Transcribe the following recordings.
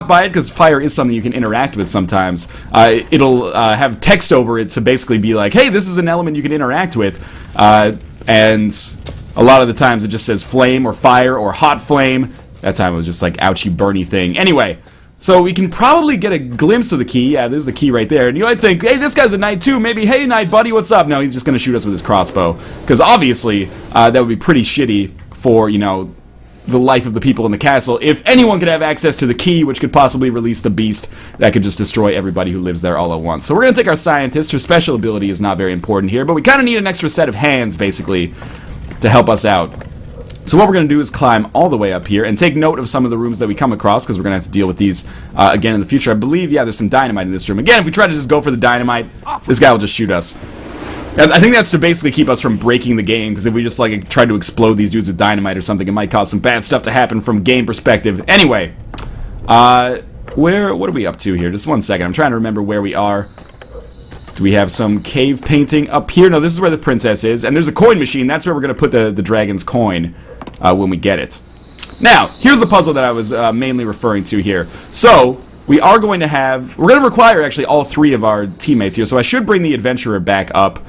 by it, because fire is something you can interact with sometimes. It'll have text over it to basically be like, hey, this is an element you can interact with. And a lot of the times it just says flame or fire or hot flame. That time it was just like ouchy burny thing. Anyway, so we can probably get a glimpse of the key. Yeah, there's the key right there. And you might think, hey, this guy's a knight too. Maybe, hey, knight buddy, what's up? No, he's just going to shoot us with his crossbow. Because obviously, that would be pretty shitty for, you know, the life of the people in the castle. If anyone could have access to the key, which could possibly release the beast, that could just destroy everybody who lives there all at once. So we're going to take our scientist. Her special ability is not very important here, but we kind of need an extra set of hands, basically, to help us out. So what we're going to do is climb all the way up here and take note of some of the rooms that we come across, because we're going to have to deal with these again in the future. I believe, yeah, there's some dynamite in this room. Again, if we try to just go for the dynamite, this guy will just shoot us. I think that's to basically keep us from breaking the game, because if we just like try to explode these dudes with dynamite or something, it might cause some bad stuff to happen from game perspective. Anyway, what are we up to here? Just one second. I'm trying to remember where we are. Do we have some cave painting up here? No, this is where the princess is, and there's a coin machine. That's where we're going to put the dragon's coin when we get it. Now, here's the puzzle that I was mainly referring to here. So, we're going to require actually all three of our teammates here, so I should bring the adventurer back up,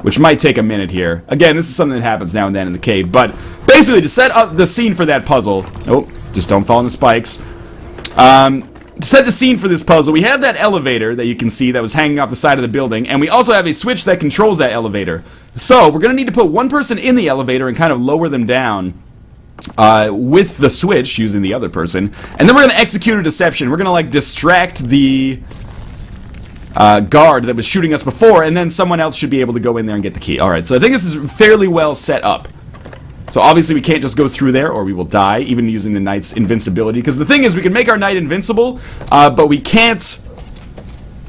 which might take a minute here. Again, this is something that happens now and then in the cave, but basically to set up the scene for that puzzle, oh, just don't fall in the spikes. To set the scene for this puzzle, we have that elevator that you can see that was hanging off the side of the building, and we also have a switch that controls that elevator. So, we're going to need to put one person in the elevator and kind of lower them down with the switch, using the other person, and then we're going to execute a deception. We're going to, like, distract the guard that was shooting us before, and then someone else should be able to go in there and get the key. Alright, so I think this is fairly well set up. So obviously we can't just go through there or we will die, even using the knight's invincibility, because the thing is we can make our knight invincible, but we can't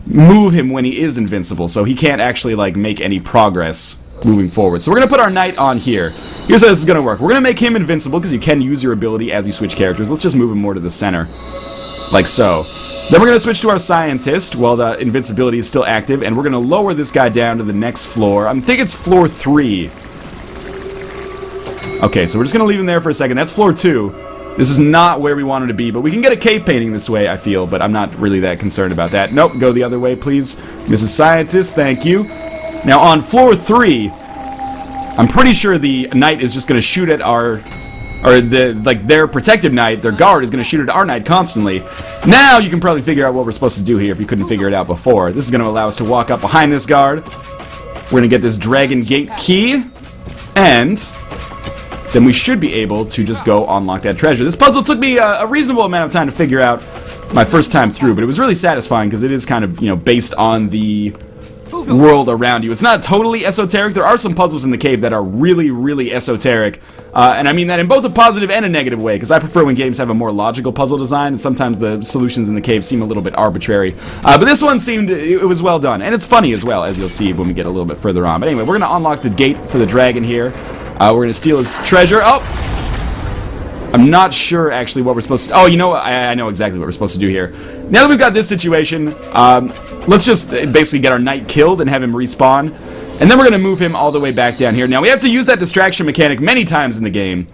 move him when he is invincible, so he can't actually like make any progress moving forward. So we're going to put our knight on here. Here's how this is going to work. We're going to make him invincible, because you can use your ability as you switch characters. Let's just move him more to the center, like so. Then we're going to switch to our scientist while the invincibility is still active, and we're going to lower this guy down to the next floor. I think it's floor 3. Okay, so we're just going to leave him there for a second. That's floor 2. This is not where we want him to be, but we can get a cave painting this way, I feel, but I'm not really that concerned about that. Nope, go the other way, please. Mrs. Scientist, thank you. Now, on floor 3, I'm pretty sure the knight is just going to shoot at our... or their protective knight, their guard, is going to shoot at our knight constantly. Now you can probably figure out what we're supposed to do here if you couldn't figure it out before. This is going to allow us to walk up behind this guard. We're going to get this dragon gate key, and then we should be able to just go unlock that treasure. This puzzle took me a reasonable amount of time to figure out my first time through, but it was really satisfying because it is kind of, you know, based on the world around you. It's not totally esoteric. There are some puzzles in the cave that are really, really esoteric, and I mean that in both a positive and a negative way, because I prefer when games have a more logical puzzle design, and sometimes the solutions in the cave seem a little bit arbitrary. But this one seemed, it was well done, and it's funny as well, as you'll see when we get a little bit further on. But anyway, we're going to unlock the gate for the dragon here. We're going to steal his treasure. Oh! I'm not sure actually what we're supposed to... Oh, you know what? I know exactly what we're supposed to do here. Now that we've got this situation, let's just basically get our knight killed and have him respawn. And then we're going to move him all the way back down here. Now, we have to use that distraction mechanic many times in the game.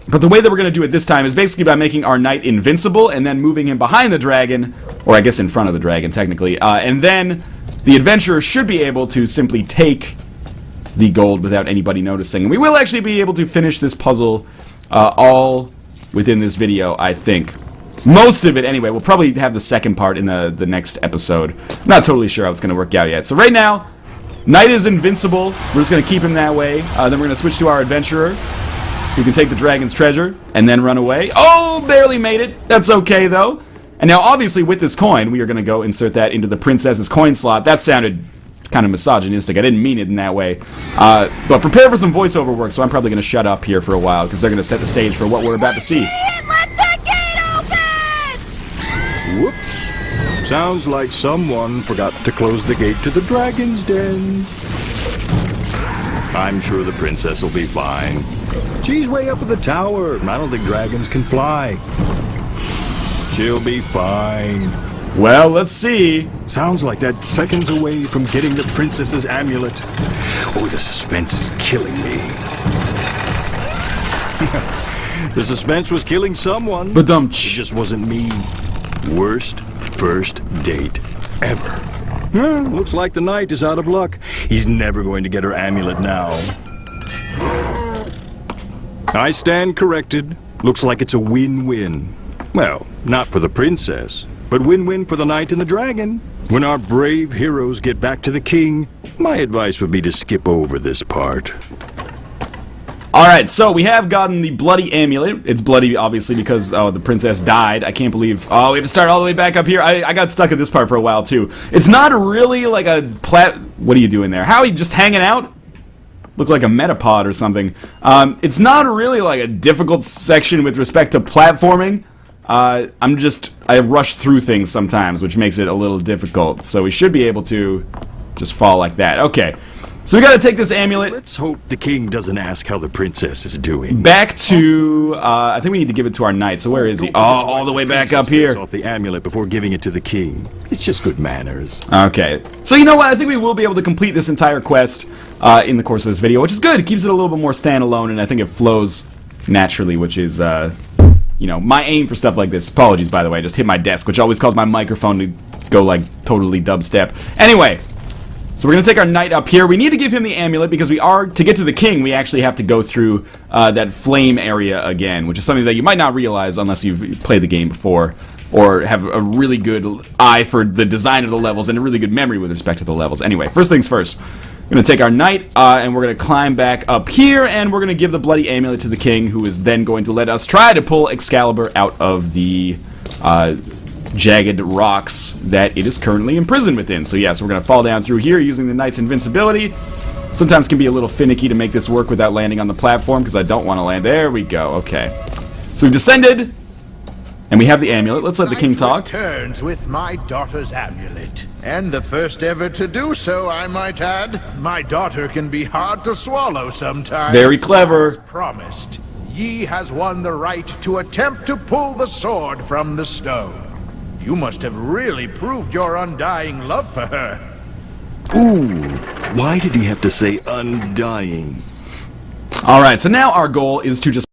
But the way that we're going to do it this time is basically by making our knight invincible and then moving him behind the dragon, or I guess in front of the dragon, technically. And then the adventurer should be able to simply take the gold without anybody noticing. And we will actually be able to finish this puzzle all within this video, I think. Most of it, anyway. We'll probably have the second part in the next episode. I'm not totally sure how it's going to work out yet. So right now, knight is invincible. We're just going to keep him that way. Then we're going to switch to our adventurer, who can take the dragon's treasure and then run away. Oh, barely made it. That's okay, though. And now, obviously, with this coin, we are going to go insert that into the princess's coin slot. That sounded kind of misogynistic. I didn't mean it in that way. But prepare for some voiceover work, so I'm probably going to shut up here for a while, because they're going to set the stage for what we're about to see. Let the gate open! Whoops. Sounds like someone forgot to close the gate to the dragon's den. I'm sure the princess will be fine. She's way up in the tower, and I don't think dragons can fly. She'll be fine. Well, let's see. Sounds like that seconds away from getting the princess's amulet. Oh, the suspense is killing me. The suspense was killing someone. But It just wasn't me. Worst first date ever. Looks like the knight is out of luck. He's never going to get her amulet now. I stand corrected. Looks like it's a win-win. Well, not for the princess, but win-win for the knight and the dragon. When our brave heroes get back to the king, my advice would be to skip over this part. Alright, so we have gotten the bloody amulet. It's bloody, obviously, because, the princess died. I can't believe... Oh, we have to start all the way back up here. I got stuck at this part for a while, too. It's not really like a What are you doing there? How are you just hanging out? Look like a metapod or something. It's not really like a difficult section with respect to platforming. I rush through things sometimes, which makes it a little difficult. So we should be able to just fall like that. Okay. So we gotta take this amulet. Let's hope the king doesn't ask how the princess is doing. Back to, I think we need to give it to our knight. So where is he? Oh, all the way back up here. Off the amulet before giving it to the king. It's just good manners. Okay. So you know what? I think we will be able to complete this entire quest in the course of this video, which is good. It keeps it a little bit more standalone, and I think it flows naturally, which is, you know, my aim for stuff like this. Apologies, by the way. I just hit my desk, which always caused my microphone to go, like, totally dubstep. Anyway. So we're going to take our knight up here. We need to give him the amulet because to get to the king, we actually have to go through that flame area again, which is something that you might not realize unless you've played the game before or have a really good eye for the design of the levels and a really good memory with respect to the levels. Anyway, first things first. We're going to take our knight and we're going to climb back up here and we're going to give the bloody amulet to the king, who is then going to let us try to pull Excalibur out of the jagged rocks that it is currently imprisoned within. So yes, we're going to fall down through here using the knight's invincibility. Sometimes can be a little finicky to make this work without landing on the platform because I don't want to land. There we go. Okay. So we've descended and we have the amulet. Let's let the king talk. Returns with my daughter's amulet. And the first ever to do so, I might add. My daughter can be hard to swallow sometimes. Very clever. As promised, Yi has won the right to attempt to pull the sword from the stone. You must have really proved your undying love for her. Ooh, why did he have to say undying? Alright, so now our goal is to just